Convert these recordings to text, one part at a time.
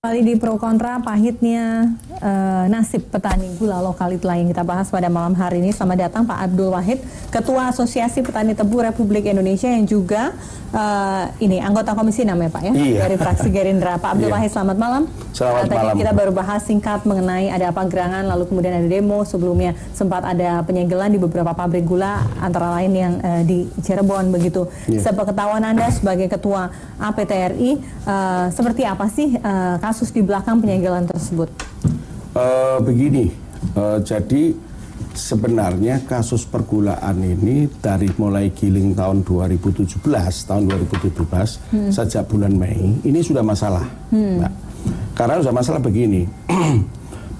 Kali di pro kontra pahitnya nasib petani gula lokal itulah yang kita bahas pada malam hari ini. Selamat datang Pak Abdul Wahid, Ketua Asosiasi Petani Tebu Republik Indonesia yang juga ini anggota komisi namanya Pak ya, iya, dari fraksi Gerindra. Pak Abdul Wahid, selamat malam. Selamat Tadi malam. kita baru bahas singkat mengenai ada apa gerangan, lalu kemudian ada demo, sebelumnya sempat ada penyegelan di beberapa pabrik gula, antara lain yang di Cirebon begitu. Sepengetahuan Anda sebagai Ketua APTRI, seperti apa sih kasus di belakang penyegelan tersebut? Begini, jadi sebenarnya kasus pergulaan ini dari mulai giling tahun 2017, sejak bulan Mei, ini sudah masalah. Nah, karena sudah masalah begini,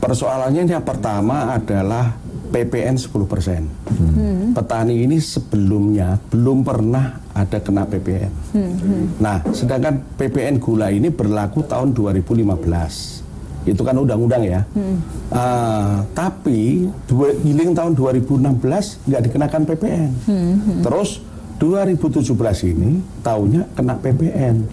persoalannya yang pertama adalah PPN 10%. Petani ini sebelumnya belum pernah ada kena PPN. Nah, sedangkan PPN gula ini berlaku tahun 2015. Itu kan undang-undang ya. Tapi giling tahun 2016 nggak dikenakan PPN. Terus 2017 ini tahunnya kena PPN.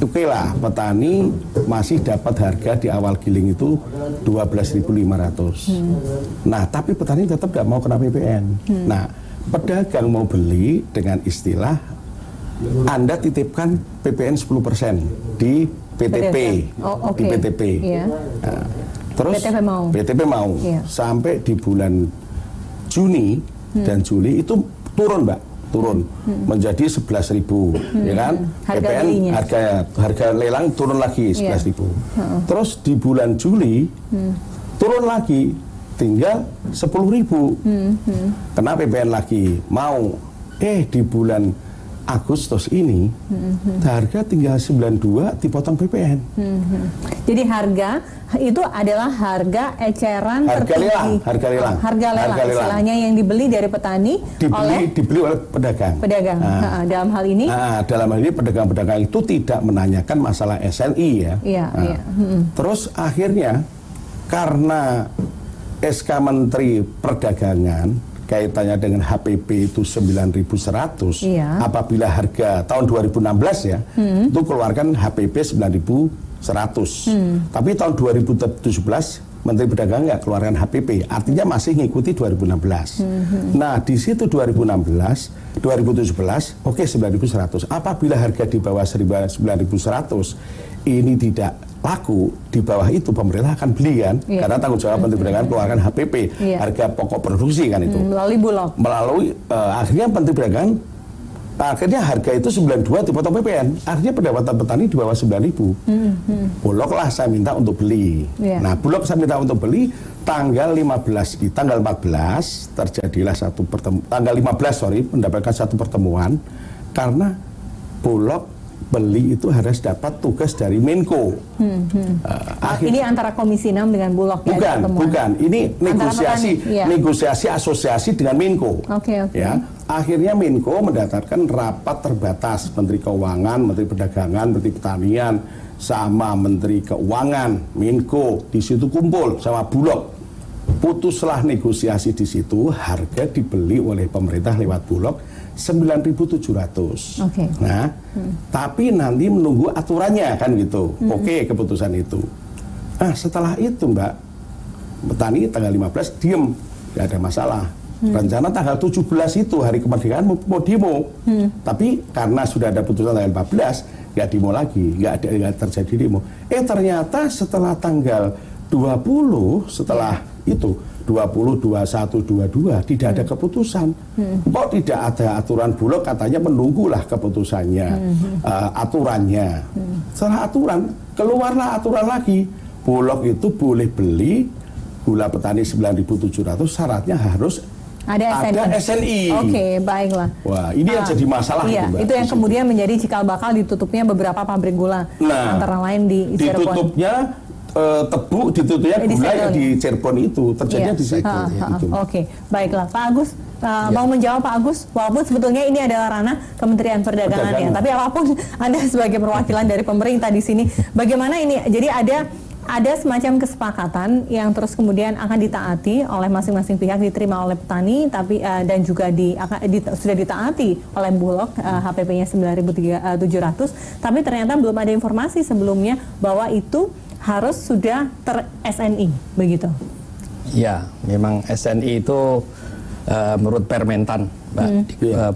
Oke lah, petani masih dapat harga di awal giling itu 12.500. Nah, tapi petani tetap nggak mau kena PPN. Nah, pedagang mau beli dengan istilah Anda titipkan PPN 10% di PTP, di PTP. Iya. Nah, terus PTP mau iya. Sampai di bulan Juni dan Juli itu turun, Mbak, turun menjadi 11.000, ya kan? PPN harga lelang turun lagi 11.000. Terus di bulan Juli turun lagi tinggal 10.000. Kena PPN lagi, mau di bulan Agustus ini harga tinggal 92 dipotong PPN. Jadi harga itu adalah harga eceran harga lelang, harga lelang istilahnya yang dibeli dari petani dibeli oleh pedagang. Dalam hal ini pedagang-pedagang itu tidak menanyakan masalah SNI ya. Terus akhirnya karena SK Menteri Perdagangan kaitannya dengan HPP itu 9.100, apabila harga tahun 2016 ya, itu keluarkan HPP 9.100. Tapi tahun 2017 Menteri Perdagangan nggak keluarkan HPP, artinya masih ngikuti 2016. Nah, di situ 2017, oke 9.100. Apabila harga di bawah 9.100 ini tidak laku, di bawah itu pemerintah akan beli kan, karena tanggung jawab Menteri Perdagangan keluarkan HPP, harga pokok produksi kan itu. Melalui Bulog. Akhirnya Menteri Perdagangan, akhirnya harga itu 92 dipotong PPN, akhirnya pendapatan petani di bawah 9.000. Bulog lah saya minta untuk beli. Nah, Bulog saya minta untuk beli tanggal 14 terjadilah tanggal 15 mendapatkan satu pertemuan, karena Bulog beli itu harus dapat tugas dari Menko. Ini antara Komisi 6 dengan Bulog ya? Bukan. Ini negosiasi asosiasi dengan Menko. Ya. Akhirnya Menko mendatarkan rapat terbatas Menteri Keuangan, Menteri Perdagangan, Menteri Pertanian, sama Menteri Keuangan, Menko di situ kumpul sama Bulog. Putuslah negosiasi di situ, harga dibeli oleh pemerintah lewat Bulog 9.700. Nah, tapi nanti menunggu aturannya kan gitu. Oke, keputusan itu. Nah, setelah itu Mbak, petani tanggal 15 diem, nggak ada masalah. Rencana tanggal 17 itu hari kemerdekaan mau demo. Tapi karena sudah ada putusan tanggal 14, nggak demo lagi, nggak terjadi demo. Ternyata setelah tanggal 20, setelah itu 20, 21, 22 tidak ada keputusan. Kok tidak ada aturan Bulog, katanya menunggulah keputusannya, aturannya. Setelah aturan, keluarlah aturan lagi. Bulog itu boleh beli gula petani 9.700, syaratnya harus ada SNI. Oke, baiklah. Wah, ini yang jadi masalah. Itu yang kemudian menjadi cikal bakal ditutupnya beberapa pabrik gula, antara lain di Cirebon. Ditutupnya ditutupnya gula yang di Cirebon itu terjadinya di segel. Oke, baiklah Pak Agus, mau menjawab Pak Agus, walaupun sebetulnya ini adalah ranah Kementerian Perdagangan ya, tapi apapun Anda sebagai perwakilan dari pemerintah di sini, bagaimana ini? Jadi ada semacam kesepakatan yang terus kemudian akan ditaati oleh masing-masing pihak, diterima oleh petani, tapi dan juga sudah ditaati oleh Bulog, HPP-nya 9.700, tapi ternyata belum ada informasi sebelumnya bahwa itu harus sudah ter-SNI, begitu? Ya, memang SNI itu menurut Permentan, Mbak,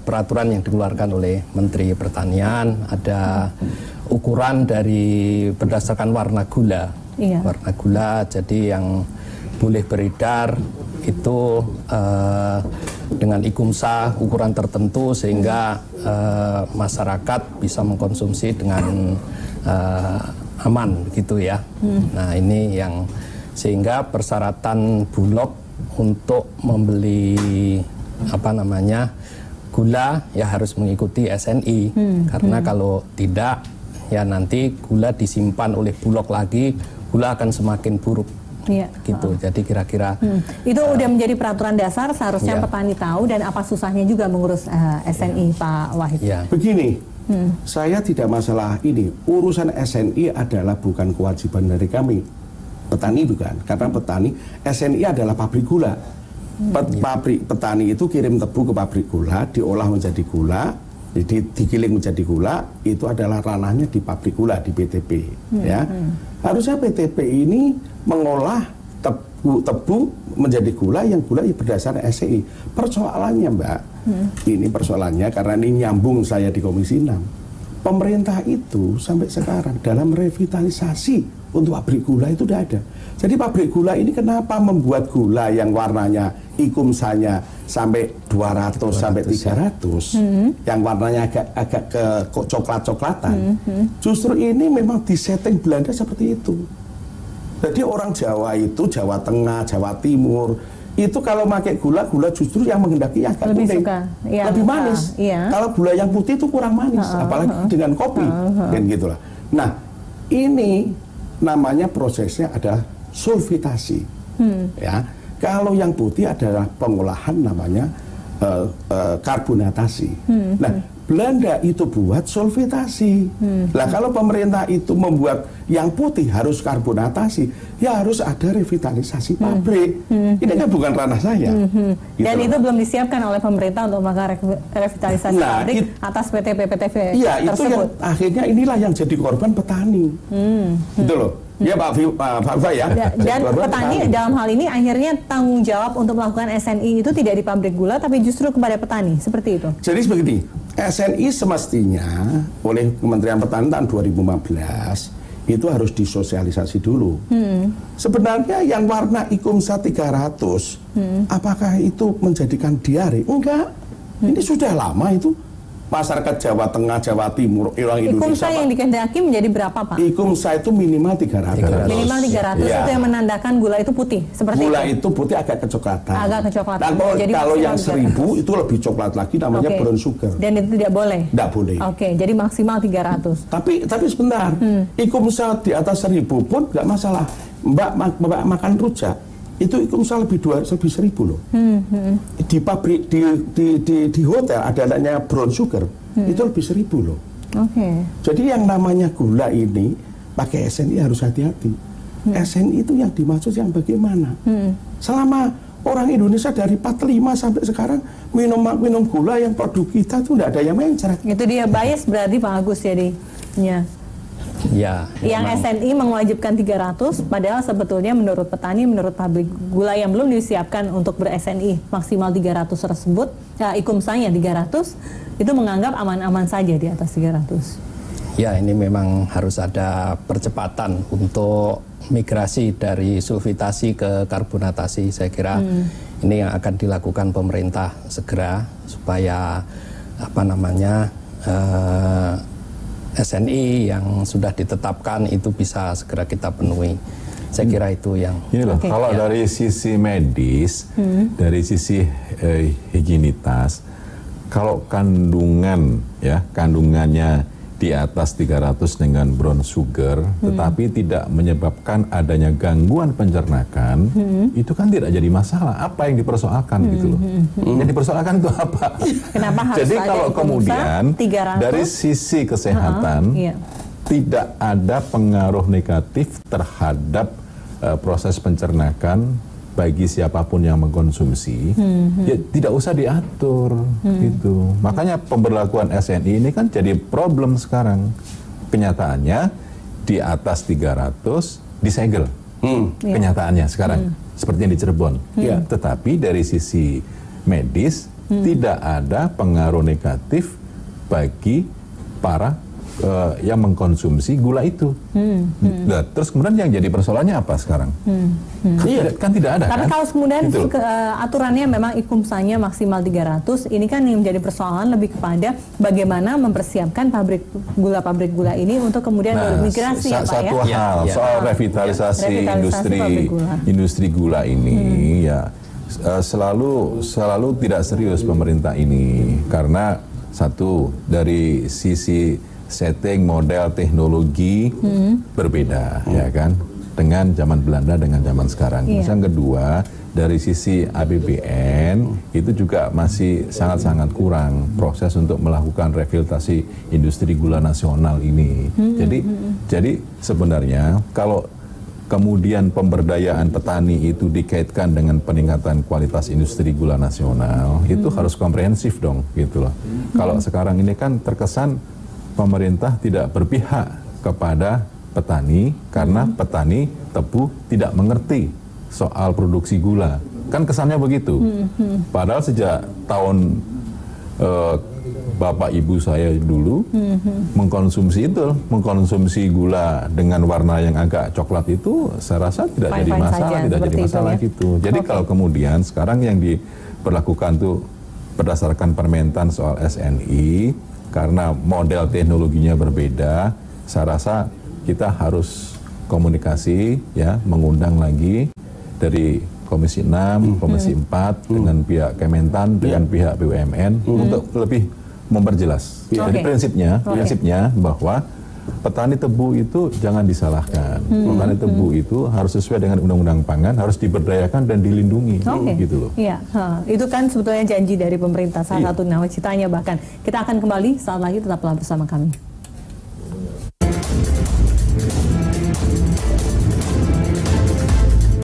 peraturan yang dikeluarkan oleh Menteri Pertanian, ada ukuran dari berdasarkan warna gula. Warna gula, jadi yang boleh beredar itu dengan IKUMSA ukuran tertentu sehingga masyarakat bisa mengkonsumsi dengan aman gitu ya. Nah, ini yang sehingga persyaratan Bulog untuk membeli gula ya harus mengikuti SNI, karena kalau tidak ya nanti gula disimpan oleh Bulog lagi, gula akan semakin buruk. Gitu. Jadi kira-kira itu udah menjadi peraturan dasar, seharusnya petani tahu, dan apa susahnya juga mengurus SNI, Pak Wahid? Begini, saya tidak masalah ini. Urusan SNI adalah bukan kewajiban dari kami. Petani bukan, karena petani, SNI adalah pabrik gula. Pabrik petani itu kirim tebu ke pabrik gula, diolah menjadi gula, jadi digiling menjadi gula, itu adalah ranahnya di pabrik gula, di PTP. Harusnya PTP ini mengolah tebu menjadi gula, yang gula berdasarkan SCI. Persoalannya, Mbak, ini persoalannya karena ini nyambung saya di Komisi 6. Pemerintah itu sampai sekarang dalam revitalisasi untuk pabrik gula itu tidak ada. Jadi pabrik gula ini kenapa membuat gula yang warnanya IKUMSA-nya sampai 200 sampai 300, yang warnanya agak ke coklat-coklatan. Justru ini memang disetting Belanda seperti itu. Jadi orang Jawa itu, Jawa Tengah, Jawa Timur, itu kalau pakai gula justru yang menghendaki yang agak lebih putih, lebih manis. Kalau gula yang putih itu kurang manis, apalagi dengan kopi, dan gitulah. Nah, ini namanya prosesnya adalah sulfitasi. Ya, kalau yang putih adalah pengolahan namanya karbonatasi. Nah, Belanda itu buat sulfitasi. Nah, kalau pemerintah itu membuat yang putih harus karbonatasi, ya harus ada revitalisasi pabrik. Ini kan bukan ranah saya. Gitu. Dan itu belum disiapkan oleh pemerintah untuk melakukan revitalisasi pabrik atas PTP-PTV iya, itu yang akhirnya inilah yang jadi korban petani. Gitu loh. Ya Pak Viva ya. Dan petani dalam hal ini akhirnya tanggung jawab untuk melakukan SNI itu tidak di pabrik gula, tapi justru kepada petani, seperti itu. Jadi seperti SNI semestinya oleh Kementerian Pertanian tahun 2015 itu harus disosialisasi dulu. Sebenarnya yang warna IKUMSA 300, apakah itu menjadikan diare? Enggak. Ini sudah lama itu. Masyarakat Jawa Tengah, Jawa Timur, orang Indonesia. IKUMSA yang dikehendaki menjadi berapa, Pak? IKUMSA itu minimal 300. Minimal 300 itu yang menandakan gula itu putih, seperti gula itu putih agak kecoklatan. Agak kecoklatan. Nah, kalau yang 1000 itu lebih coklat lagi, namanya brown sugar. Dan itu tidak boleh? Tidak boleh. Jadi maksimal 300. Tapi sebentar, IKUMSA di atas 1000 pun nggak masalah. Mbak makan rujak, itu IKUMSA lebih 1000 loh. Di pabrik di hotel ada namanya brown sugar, itu lebih 1000 loh. Jadi yang namanya gula ini pakai SNI harus hati-hati. SNI itu yang dimaksud yang bagaimana? Selama orang Indonesia dari 45 sampai sekarang minum gula yang produk kita itu tidak ada yang mencret. Itu dia bias berarti Pak Agus jadinya. Ya, yang SNI mewajibkan 300, padahal sebetulnya menurut petani, menurut pabrik gula yang belum disiapkan untuk ber-SNI maksimal 300 tersebut, IKUMSA-nya 300, itu menganggap aman-aman saja di atas 300. Ya, ini memang harus ada percepatan untuk migrasi dari sulfitasi ke karbonatasi. Saya kira ini yang akan dilakukan pemerintah segera supaya SNI yang sudah ditetapkan itu bisa segera kita penuhi. Saya kira itu yang. Ini loh, kalau dari sisi medis, dari sisi higienitas, kalau kandungannya di atas 300 dengan brown sugar, tetapi tidak menyebabkan adanya gangguan pencernakan, itu kan tidak jadi masalah. Apa yang dipersoalkan gitu loh? Yang dipersoalkan itu apa? Kenapa harus jadi kalau kemudian 300? Dari sisi kesehatan tidak ada pengaruh negatif terhadap proses pencernakan bagi siapapun yang mengkonsumsi, ya tidak usah diatur gitu. Makanya pemberlakuan SNI ini kan jadi problem sekarang. Kenyataannya di atas 300 disegel. Kenyataannya sekarang seperti yang di Cirebon. Tetapi dari sisi medis tidak ada pengaruh negatif bagi para yang mengkonsumsi gula itu. Nah, terus kemudian yang jadi persoalannya apa sekarang? Kan tidak ada. Tapi kan? kalau kemudian gitu aturannya memang IKUMSA-nya maksimal 300, ini kan yang menjadi persoalan lebih kepada bagaimana mempersiapkan pabrik gula ini untuk kemudian bermigrasi ya Pak satu hal soal revitalisasi industri gula ini selalu tidak serius pemerintah ini, karena satu dari sisi setting model teknologi berbeda ya kan, dengan zaman Belanda dengan zaman sekarang. Yang kedua, dari sisi APBN itu juga masih sangat-sangat kurang proses untuk melakukan revitalisasi industri gula nasional ini. Jadi sebenarnya kalau kemudian pemberdayaan petani itu dikaitkan dengan peningkatan kualitas industri gula nasional, itu harus komprehensif dong gitu loh. Kalau sekarang ini kan terkesan pemerintah tidak berpihak kepada petani karena petani tebu tidak mengerti soal produksi gula. Kan kesannya begitu. Padahal sejak tahun bapak ibu saya dulu mengkonsumsi gula dengan warna yang agak coklat itu, saya rasa tidak jadi masalah gitu. Jadi kalau kemudian sekarang yang diberlakukan tuh berdasarkan permentan soal SNI, karena model teknologinya berbeda, saya rasa kita harus komunikasi ya, mengundang lagi dari Komisi 6, Komisi 4 dengan pihak Kementan, dengan pihak BUMN untuk lebih memperjelas. Jadi prinsipnya bahwa petani tebu itu jangan disalahkan. Petani tebu itu harus sesuai dengan Undang-Undang Pangan, harus diberdayakan dan dilindungi, gitu loh. Iya, itu kan sebetulnya janji dari pemerintah, salah satu nawacitanya bahkan. Kita akan kembali saat lagi, tetaplah bersama kami.